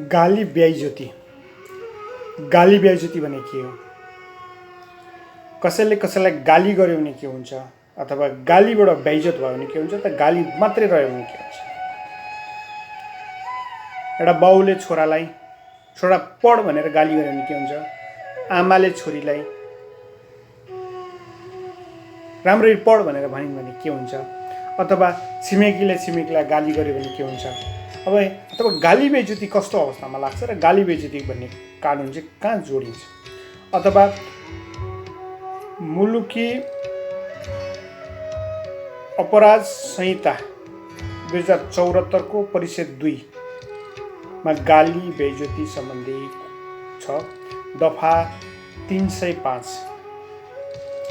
गाली बेइज्जती भने के हो? कसैले कसैलाई गाली गर्यो भने के हुन्छ? अथवा गालीबाट बेइज्जत भयो भने के हुन्छ? त गाली मात्रै रह्यो भने के हुन्छ? एउटा बाउले छोरालाई छोरा पढ भनेर गाली गर्यो भने के हुन्छ? आमाले छोरीलाई राम्ररी पढ भनेर भनिन् भने के हुन्छ? अथवा छिमेकीले छिमेकीलाई गाली गर्यो भने के हुन्छ? अथवा गाली बेइज्जती कस्तो अवस्थामा लाग्छ र गाली बेइज्जती भन्ने कानुन चाहिँ कहाँ जोडिन्छ? अथवा मुलुकी अपराध संहिता 2074 को परिच्छेद 2 मा गाली बेइज्जती सम्बन्धी छ। दफा 305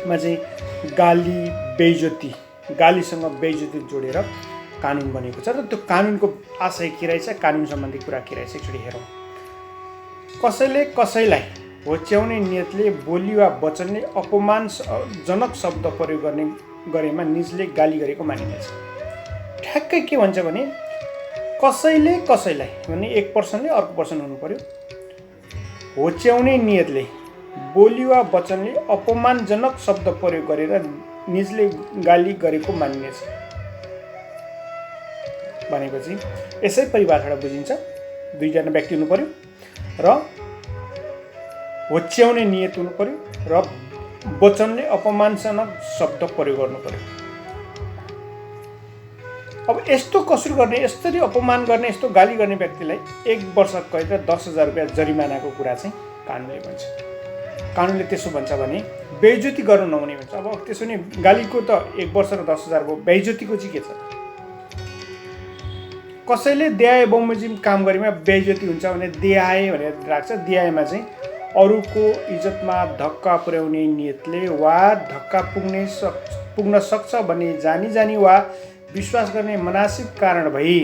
मा चाहिँ गालीसँग बेइज्जती जोडेर कानुन बनेको छ र त्यो कानुनको आशय के रहेछ, कानुन सम्बन्धी कुरा के रहेछ एकचोटि हेरौँ। कसैले कसैलाई होच्याउने नियतले बोली वा वचनले अपमानजनक शब्द प्रयोग गरेमा निजले गाली गरेको मानिनेछ। ठ्याक्कै के भन्छ भने कसैले कसैलाई भने एक पर्सनले अर्को पर्सन हुनु पर्यो, होच्याउने नियतले बोली वा वचनले अपमानजनक शब्द प्रयोग गरेर निजले गाली गरेको मानिनेछ भनेपछि यसै परिभाषाबाट बुझिन्छ दुईजना व्यक्ति हुनु पर्यो र होच्याउने नियत हुनु पर्यो र वचनले अपमानजनक शब्द प्रयोग गर्नु पर्यो। अब यस्तो कसुर गर्ने, यसरी अपमान गर्ने, यस्तो गाली गर्ने व्यक्तिलाई 1 वर्ष कैद र 10,000 रुपियाँ जरिमानाको कुरा चाहिँ कानुनले भन्छ। कानुनले त्यसो भन्छ भने बेइज्जती गर्नु नहुने भन्छ। अब त्यसो भने गालीको त 1 वर्ष र 10,000 भयो, बेइज्जतीको चाहिँ के छ? कसैले देहाय बमोजिम काम गरेमा बेइज्जती हुन्छ भने देहाय भनेर राख्छ। देहायमा चाहिँ अरूको इज्जतमा धक्का पुर्याउने नियतले वा धक्का पुग्न सक्छ भन्ने जानी वा विश्वास गर्ने मनासिब कारण भई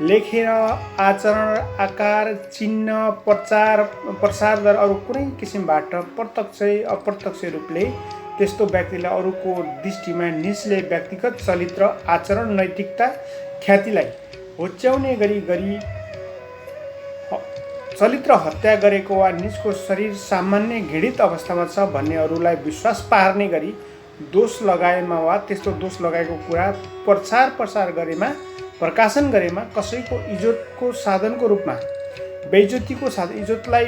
लेखेर आचरण, आकार, चिन्ह, प्रसारद्वारा अरू कुनै किसिमबाट प्रत्यक्ष अप्रत्यक्ष रूपले त्यस्तो व्यक्तिलाई अरूको दृष्टिमा निजले व्यक्तिगत चरित्र, आचरण, नैतिकता, ख्यातिलाई होच्याउने गरी चरित्र हत्या गरेको वा निजको शरीर सामान्य घृणित अवस्थामा छ भन्ने अरूलाई विश्वास पार्ने गरी दोष लगाएमा वा त्यस्तो दोष लगाएको कुरा प्रचार गरेमा, प्रकाशन गरेमा कसैको इज्जतको साधनको रूपमा बेइज्जतीको साधन, इज्जतलाई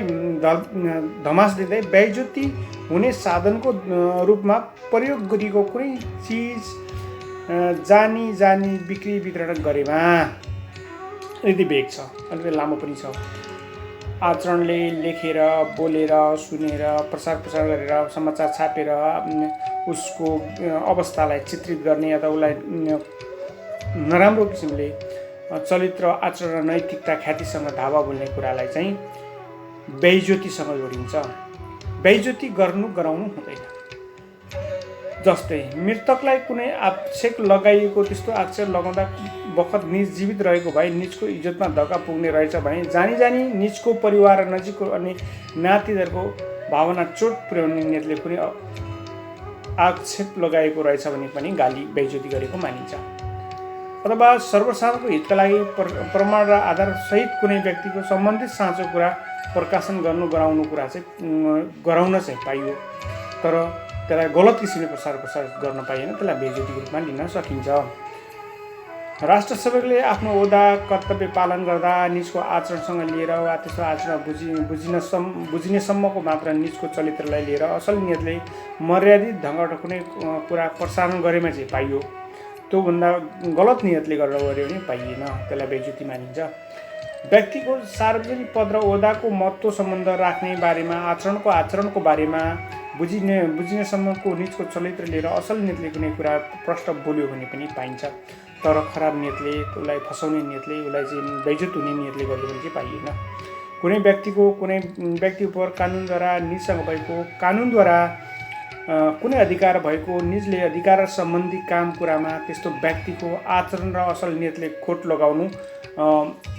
धमास दिँदै बेइज्जती हुने साधनको रूपमा प्रयोग गरिएको कुनै चिज जानी बिक्री वितरण गरेमा यदि भेग छ, अलिकति लामो पनि छ। आचरणले लेखेर, बोलेर, सुनेर, प्रसार गरेर, समाचार छापेर उसको अवस्थालाई चित्रित गर्ने अथवा उसलाई नराम्रो किसिमले चरित्र, आचरण, नैतिकता, ख्यातिसँग धावा बोल्ने कुरालाई चाहिँ बेइज्जतीसँग जोडिन्छ। बेइज्जती गराउनु हुँदैन। जस्तै मृतकलाई कुनै आक्षेप लगाइएको, त्यस्तो आक्षेप लगाउँदा बखत निज जीवित रहेको भए निजको इज्जतमा धक्का पुग्ने रहेछ भने जानी निजको परिवार र नजिकको अनि नातिहरूको भावना चोट पुर्याउने नियतले कुनै आक्षेप लगाएको रहेछ भने पनि गाली बेइज्जती गरेको मानिन्छ। अथवा सर्वसाधारणको हितका लागि प्रमाण र आधार सहित कुनै व्यक्तिको सम्बन्धित साँचो कुरा प्रकाशन गराउन चाहिँ पाइयो, तर त्यसलाई गलत किसिमले प्रसार गर्न पाइएन, त्यसलाई बेइज्जतीको रूपमा लिन सकिन्छ। राष्ट्र सेवकले आफ्नो ओहदा कर्तव्य पालन गर्दा निजको आचरणसँग लिएर वा त्यसको आचरण बुझिनेसम्मको मात्र निजको चरित्रलाई लिएर असल नियतले मर्यादित ढङ्गबाट कुनै कुरा प्रसारण गरेमा चाहिँ पाइयो, त्योभन्दा गलत नियतले गरेर गऱ्यो भने पाइएन, त्यसलाई बेइज्जती मानिन्छ। व्यक्तिको सार्वजनिक पद र ओहदाको महत्त्व सम्बन्ध राख्ने बारेमा, आचरणको बारेमा बुझिनेसम्मको निजको चरित्र लिएर असल नियतले कुनै कुरा प्रष्ट बोल्यो भने पनि पाइन्छ, तर खराब नियतले, उसलाई फसाउने नियतले, उसलाई चाहिँ बेइज्जत हुने नियतले गर्यो भने चाहिँ पाइएन। कुनै व्यक्ति उप कानुनद्वारा निजसँग भएको, कानुनद्वारा कुनै अधिकार भएको, निजले अधिकार सम्बन्धी काम कुरामा त्यस्तो व्यक्तिको आचरण र असल नियतले खोट लगाउनु,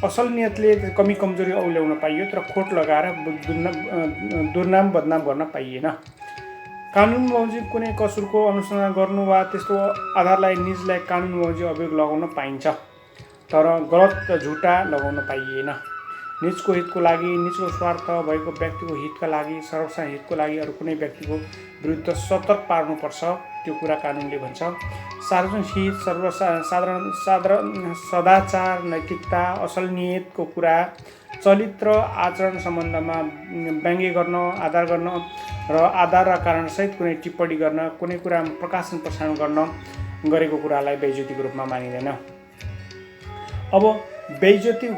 असल नियतले कमी कमजोरी औल्याउन पाइयो, तर खोट लगाएर दुर्नाम बदनाम गर्न पाइएन। कानुन बमोजिम कुनै कसुरको अनुसन्धान गर्नु वा त्यस्तो आधारलाई निजलाई कानुन बमोजिम अभियोग लगाउन पाइन्छ, तर गलत झुटा लगाउन पाइएन। निजको हितको लागि, निजको स्वार्थ भएको व्यक्तिको हितका लागि, सर्वसाधारण हितको लागि अरू कुनै व्यक्तिको विरुद्ध सतर्क पार्नुपर्छ, त्यो कुरा कानुनले भन्छ। सार्वजनिक हित, साधारण सदाचार, नैतिकता, असल नियतको कुरा, चरित्र आचरण सम्बन्धमा व्यङ्ग्य गर्न, आधार र कारणसहित कुनै टिप्पणी गर्न, कुनै कुरामा प्रकाशन प्रसारण गर्न गरेको कुरालाई बेइज्जतीको रूपमा मानिँदैन। अब बेइज्जती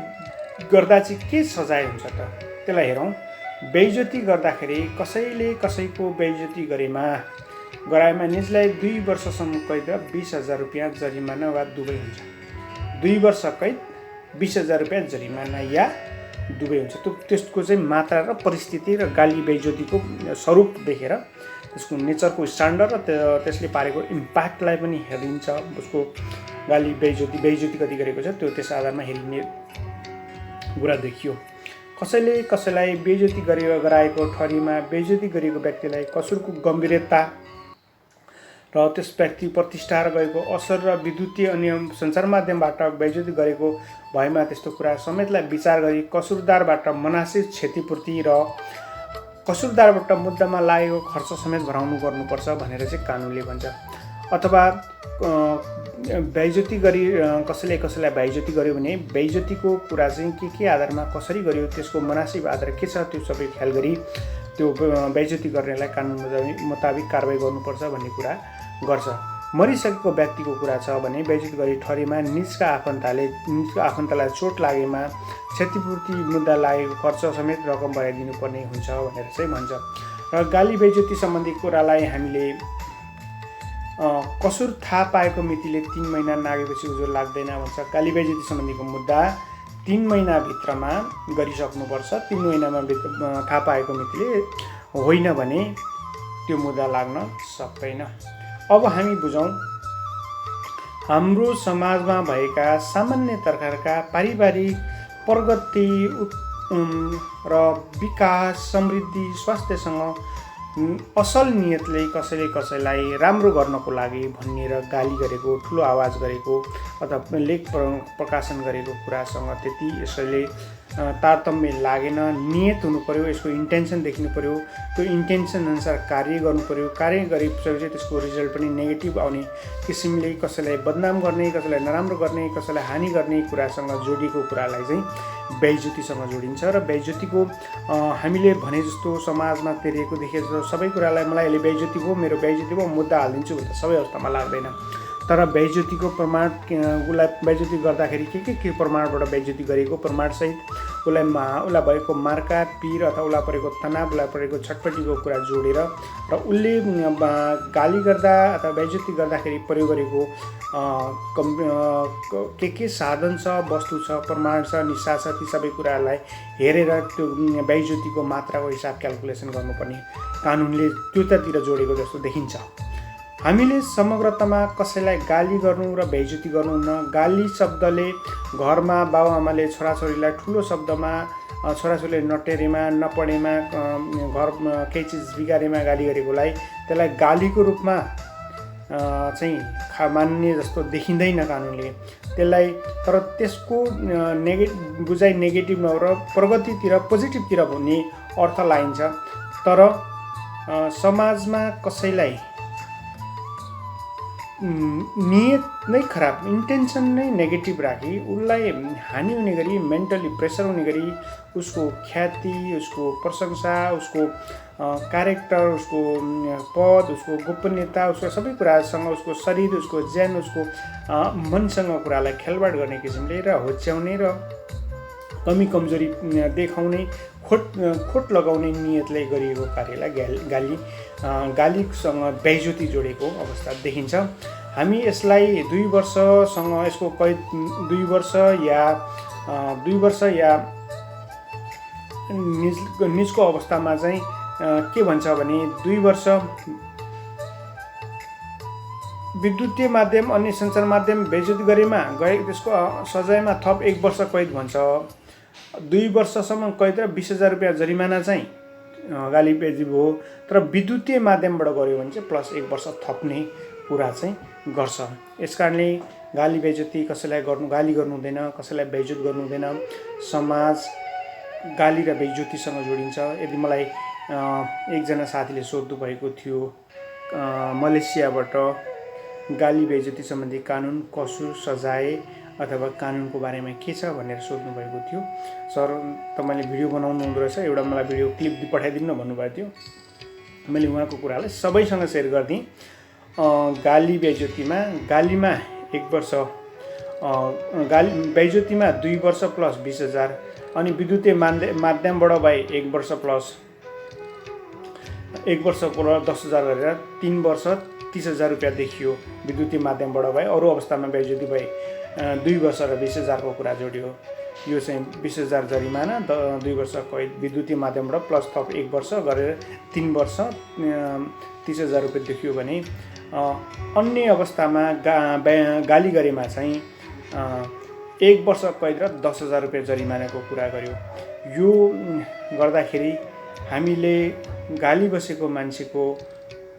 गर्दा चाहिँ के सजाय हुन्छ त, त्यसलाई हेरौँ। बेइज्जती गर्दाखेरि कसैले कसैको बेइज्जती गराएमा निजलाई 2 वर्षसम्म कैद र 20,000 रुपियाँ जरिमाना वा दुवै हुन्छ। 2 वर्ष कैद, 20,000 रुपियाँ जरिमाना या दुवै हुन्छ। त्यसको चाहिँ मात्रा र परिस्थिति र गाली बेइज्जतीको स्वरूप देखेर त्यसको नेचरको स्ट्यान्डर्ड र त्यसले पारेको इम्प्याक्टलाई पनि हेरिन्छ। उसको गाली बेइज्जती कति गरेको छ त्यो त्यस आधारमा हेरिने कुरा देखियो। कसैलाई बेइज्जती गराएको ठरीमा बेइज्जती गरिएको व्यक्तिलाई कसुरको गम्भीरता र त्यस व्यक्ति प्रतिष्ठा र गएको असर र विद्युतीय अन्य सञ्चार माध्यमबाट बेइज्जती गरेको भएमा त्यस्तो कुरा समेतलाई विचार गरी कसुरदारबाट मनासिब क्षतिपूर्ति र कसुरदारबाट मुद्दामा लागेको खर्च समेत भराउनु गर्नुपर्छ भनेर चाहिँ कानुनले भन्छ। अथवा बेइज्जती गरी कसैलाई बेइज्जती गर्यो भने बेइज्जतीको कुरा चाहिँ के आधारमा कसरी गर्यो, त्यसको मनासिब आधार के छ, त्यो सबै ख्याल गरी त्यो बेइज्जती गर्नेलाई कानुन मुताबिक कारबाही गर्नुपर्छ भन्ने कुरा गर्छ। मरिसकेको व्यक्तिको कुरा छ भने बेइज्जती गरी ठरीमा निजका आफन्तलाई चोट लागेमा क्षतिपूर्ति मुद्दा लागेको खर्च समेत रकम भराइदिनु पर्ने हुन्छ भनेर चाहिँ भन्छ। र गाली बेइज्जती सम्बन्धी कुरालाई हामीले कसुर थाहा पाएको मितिले 3 महिना नागेपछि उजुर लाग्दैन भन्छ। गाली बेइज्जती सम्बन्धीको मुद्दा 3 महिनाभित्रमा गरिसक्नुपर्छ। 3 महिनामा थाहा पाएको मितिले होइन भने त्यो मुद्दा लाग्न सक्दैन। अब हामी बुझौँ हाम्रो समाजमा भएका सामान्य प्रकारका पारिवारिक प्रगति र विकास, समृद्धि, स्वास्थ्यसँग असल नियतले कसैलाई राम्रो गर्नको लागि भनेर गाली गरेको, ठुलो आवाज गरेको अथवा लेख प्रकाशन गरेको कुरासँग त्यति यसैले तारतम्य लागेन। नियत हुनु पर्यो, यसको इन्टेन्सन देखिनु पर्यो, त्यो इन्टेन्सन अनुसार कार्य गर्नु पर्यो। कार्य गरेपछि त्यसको रिजल्ट पनि नेगेटिभ आउने किसिमले कसैलाई बदनाम गर्ने, कसैलाई नराम्रो गर्ने, कसैलाई हानि गर्ने कुरासँग जोडिएको कुरालाई चाहिँ बेइज्जतीसँग जोडिन्छ। र बेइज्जतीको हामीले भने जस्तो समाजमा तेरिएको देखेको सबै कुरालाई मलाई अहिले बेइज्जती भयो, मेरो बेइज्जती भयो, मुद्दा हालिदिन्छु भन्दा सबै अवस्थामा लाग्दैन। तर बेइज्जतीको प्रमाण उसलाई बेइज्जती गर्दाखेरि के प्रमाणबाट बेइज्जती गरेको प्रमाणसहित उसलाई भएको मार्का, पिर अथवा उसलाई परेको तनाव, उसलाई परेको छटपटीको कुरा जोडेर र उसले गाली गर्दा अथवा बेइज्जती गर्दाखेरि प्रयोग गरेको के साधन छ, वस्तु छ, प्रमाण छ, निशा छ, ती सबै कुरालाई हेरेर त्यो बेइज्जतीको मात्राको हिसाब क्याल्कुलेसन गर्नुपर्ने कानुनले त्योतिर जोडेको जस्तो देखिन्छ। हामीले समग्रतामा कसैलाई गाली गर्नु र बेइज्जती गर्नुहुन्न। गाली शब्दले घरमा बाबुआमाले छोराछोरीलाई ठुलो शब्दमा, छोराछोरीले नटेरेमा, नपढेमा, घरमा केही चिज बिगारेमा गाली गरेकोलाई त्यसलाई गालीको रूपमा चाहिँ मान्ने जस्तो देखिँदैन कानुनले त्यसलाई। तर त्यसको बुझाइ नेगेटिभ नभएर प्रगतितिर, पोजिटिभतिर भन्ने अर्थ लाइन्छ। तर समाजमा कसैलाई नियत नै खराब, इन्टेन्सन नै नेगेटिभ राखी उसलाई हानि हुने गरी, मेन्टली प्रेसर हुने गरी उसको ख्याति, उसको प्रशंसा, उसको क्यारेक्टर, उसको पद, उसको गोपनीयता, उसको सबै कुरासँग, उसको शरीर, उसको ज्यान, उसको मनसँग कुरालाई खेलबाड गर्ने किसिमले र होच्याउने र कमी कमजोरी देखाउने, खोट लगाउने नियतले गरिएको कार्यलाई गालीसँग बेइज्जती जोडेको अवस्था देखिन्छ। हामी यसलाई 2 वर्षसँग यसको कैद 2 वर्ष या निजको अवस्थामा चाहिँ के भन्छ भने 2 वर्ष विद्युतीय माध्यम, अन्य सञ्चार माध्यम बेइज्जती गरेमा त्यसको सजायमा थप 1 वर्ष कैद भन्छ। 2 वर्षसम्म कैद र 20,000 रुपियाँ जरिमाना चाहिँ गाली बेइज्जती भयो। तर विद्युतीय माध्यमबाट गऱ्यो भने चाहिँ प्लस 1 वर्ष थप्ने कुरा चाहिँ गर्छ। यसकारणले गाली बेइज्जती गाली गर्नु हुँदैन, कसैलाई बेइज्जत गर्नु हुँदैन। समाज गाली र बेइज्जतीसँग जोडिन्छ। यदि मलाई एकजना साथीले सोध्नु भएको थियो मलेसियाबाट गाली बेइज्जती सम्बन्धी कानुन, कसुर, सजाय अथवा कानुनको बारेमा के छ भनेर सोध्नु भएको थियो। सर तपाईँले भिडियो बनाउनु हुँदो रहेछ, एउटा मलाई भिडियो क्लिप भन्नुभएको थियो। मैले उहाँको कुरालाई सबैसँग सेयर गरिदिएँ। गाली गालीमा 1 वर्ष, गाली बेइज्जतीमा 2 वर्ष प्लस 20,000 अनि विद्युतीय माध्यमबाट भए 1 वर्ष प्लस 10,000 गरेर 3 वर्ष 30,000 रुपियाँ देखियो विद्युतीय माध्यमबाट भए। अरू अवस्थामा बेइज्जती भए 2 वर्ष र 20,000 को कुरा जोडियो। यो चाहिँ 20,000 जरिमाना, 2 वर्ष कैद विद्युतीय माध्यमबाट प्लस थप 1 वर्ष गरेर 3 वर्ष 30,000 रुपियाँ देखियो भने अन्य अवस्थामा गाली गरेमा चाहिँ 1 वर्ष कैद र 10,000 रुपियाँ जरिमानाको कुरा गर्यो। यो गर्दाखेरि हामीले गाली बसेको मान्छेको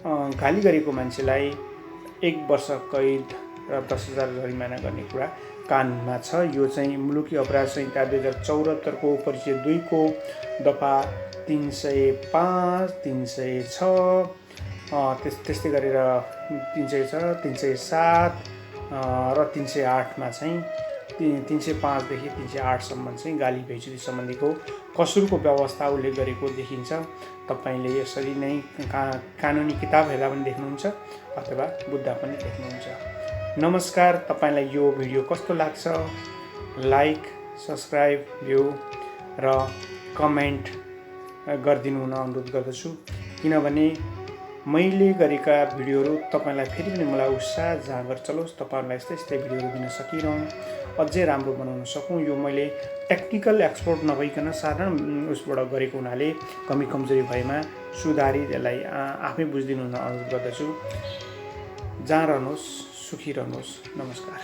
गाली गरेको मान्छेलाई 1 वर्ष कैद र 10,000 जरिमाना गर्ने कुरा कानुनमा छ। यो चाहिँ मुलुकी अपराध संहिता 2074 को परिच्छेद 2 को दफा 305, 306 त्यस्तै गरेर 306, 307 र 308 मा चाहिँ 305 देखि 308 सम्म चाहिँ गाली बेइज्जती सम्बन्धीको कसुरको व्यवस्था उल्लेख गरेको देखिन्छ। तपाईले यसरी नै कानुनी किताब हेर्दा पनि देख्नुहुन्छ अथवा बुझ्दा पनि देख्नुहुन्छ। नमस्कार, तपाईलाई यो भिडियो कस्तो लाग्छ? लाइक, सब्स्क्राइब, भ्यू र कमेन्ट गरिदिनु हुन अनुरोध गर्दछु, किनभने मैले गरेका भिडियोहरू तपाईलाई फेरि पनि मलाई उत्साह जागर चलोस्, तपाईहरुलाई यस्तै भिडियोहरू दिन सकिरहँ, अझै राम्रो बनाउन सकौँ। यो मैले टेक्निकल एक्सपर्ट नभइकन साधारण उसबाट गरेको हुनाले कमी कमजोरी भएमा सुधारी त्यसलाई आफै बुझिदिनु हुन अनुरोध गर्दछु। जहाँ रहनुहोस् सुखी रहनुहोस्। नमस्कार।